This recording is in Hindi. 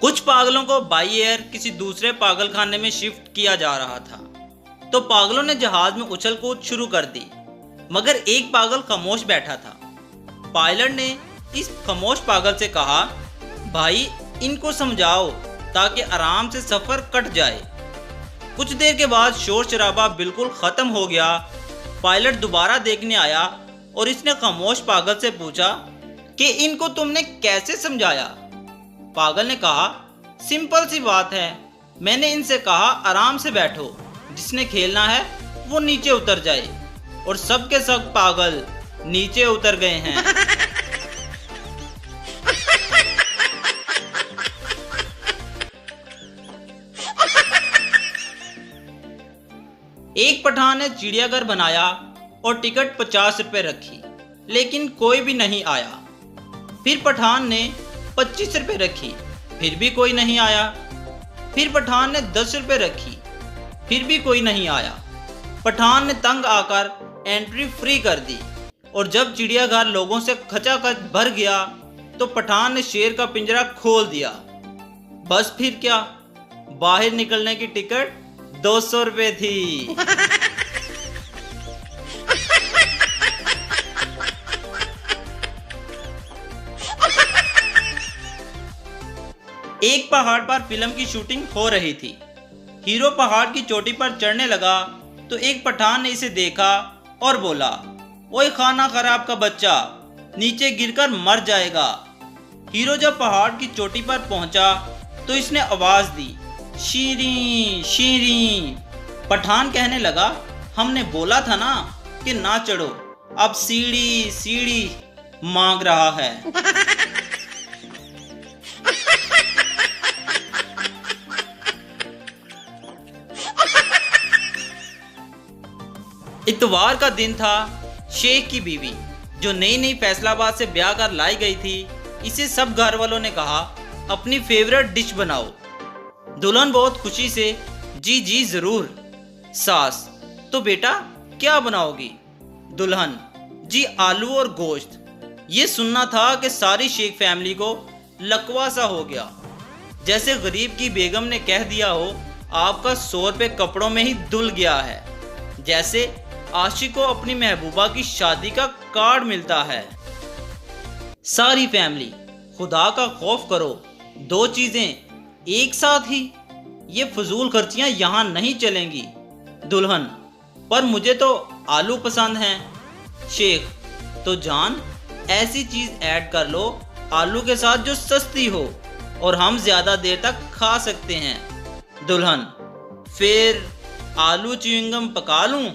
कुछ पागलों को बाई एयर किसी दूसरे पागल खाने में शिफ्ट किया जा रहा था, तो पागलों ने जहाज में उछल कूद शुरू कर दी, मगर एक पागल खामोश बैठा था। पायलट ने इस खामोश पागल से कहा, भाई इनको समझाओ ताकि आराम से सफर कट जाए। कुछ देर के बाद शोर शराबा बिल्कुल खत्म हो गया। पायलट दोबारा देखने आया और इसने खामोश पागल से पूछा कि इनको तुमने कैसे समझाया। पागल ने कहा, सिंपल सी बात है, मैंने इनसे कहा आराम से बैठो, जिसने खेलना है वो नीचे उतर जाए, और सब के सब पागल नीचे उतर गए हैं। एक पठान ने चिड़ियाघर बनाया और टिकट 50 रुपए रखी, लेकिन कोई भी नहीं आया। फिर पठान ने 25 रुपए रखी, फिर भी कोई नहीं आया। फिर पठान ने 10 रुपए रखी, फिर भी कोई नहीं आया। पठान ने तंग आकर एंट्री फ्री कर दी, और जब चिड़ियाघर लोगों से खचाखच भर गया तो पठान ने शेर का पिंजरा खोल दिया। बस फिर क्या, बाहर निकलने की टिकट 200 रुपए थी। एक पहाड़ पर फिल्म की शूटिंग हो रही थी। हीरो पहाड़ की चोटी पर चढ़ने लगा तो एक पठान ने इसे देखा और बोला, ओए खाना खराब का बच्चा, नीचे गिरकर मर जाएगा। हीरो जब पहाड़ की चोटी पर पहुंचा तो इसने आवाज दी, शीरी शीरी। पठान कहने लगा, हमने बोला था ना कि ना चढ़ो, अब सीढ़ी सीढ़ी मांग रहा है। इतवार का दिन था। शेख की बीवी जो नई नई फैसलाबाद से ब्याह कर लाई गई थी, इसे सब घर वालों ने कहा अपनी फेवरेट डिश बनाओ। दुल्हन बहुत खुशी से, जी जी जरूर। सास, तो बेटा क्या बनाओगी? दुल्हन, जी आलू और गोश्त। ये सुनना था कि सारी शेख फैमिली को लकवा सा हो गया, जैसे गरीब की बेगम ने कह दिया हो आपका 100 रुपये कपड़ों में ही धुल गया है, जैसे आशिक को अपनी महबूबा की शादी का कार्ड मिलता है। सारी फैमिली, खुदा का खौफ करो, 2 चीजें एक साथ ही, ये फजूल खर्चियां यहाँ नहीं चलेंगी। दुल्हन, पर मुझे तो आलू पसंद हैं। शेख, तो जान ऐसी चीज ऐड कर लो आलू के साथ जो सस्ती हो और हम ज्यादा देर तक खा सकते हैं। दुल्हन, फिर आलू च्युइंगम पका लूं?